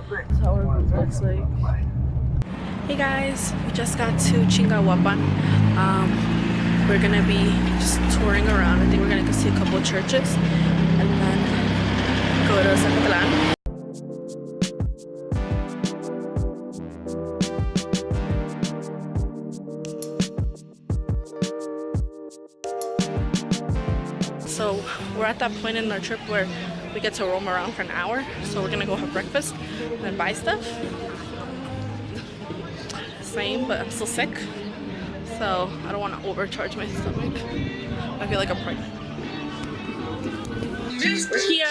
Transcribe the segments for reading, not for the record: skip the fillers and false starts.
That's how our route looks like. Hey guys, we just got to Chignahuapan. We're gonna be just touring around. I think we're gonna go see a couple of churches and then go to Zacatlan. So we're at that point in our trip where we get to roam around for an hour. So we're gonna go have breakfast and then buy stuff. Same, but I'm still sick. So I don't want to overcharge my stomach. I feel like I'm pregnant. We're here.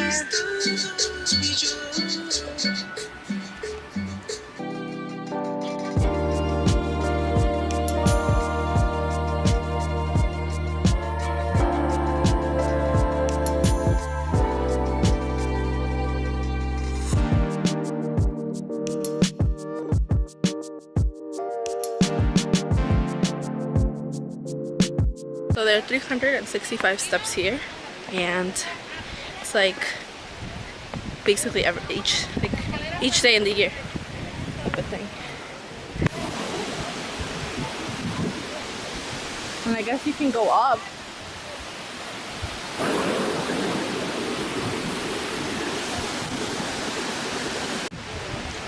So there are 365 steps here, and it's like basically each day in the year type of thing. And I guess you can go up.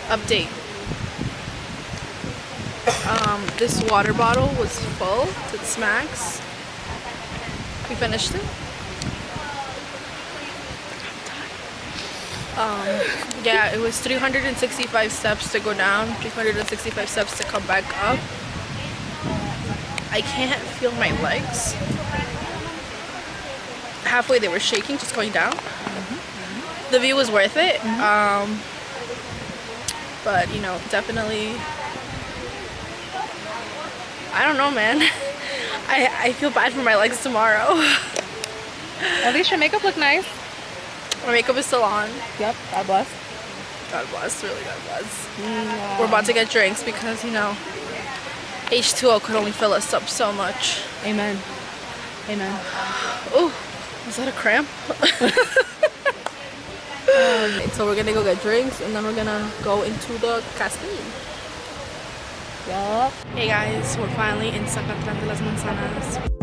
Update. This water bottle was full to its max. We finished it. Yeah, it was 365 steps to go down, 365 steps to come back up. I can't feel my legs. Halfway they were shaking just going down. The view was worth it. But you know, definitely, I don't know, man. I feel bad for my legs tomorrow. At least your makeup look nice. My makeup is still on. Yep, God bless. God bless, really God bless. Yeah. We're about to get drinks because, you know, H2O could only fill us up so much. Amen. Amen. Oh, was that a cramp? So we're gonna go get drinks and then we're gonna go into the Cascada. Yup. Hey guys, we're finally in Zacatlan de las Manazanas.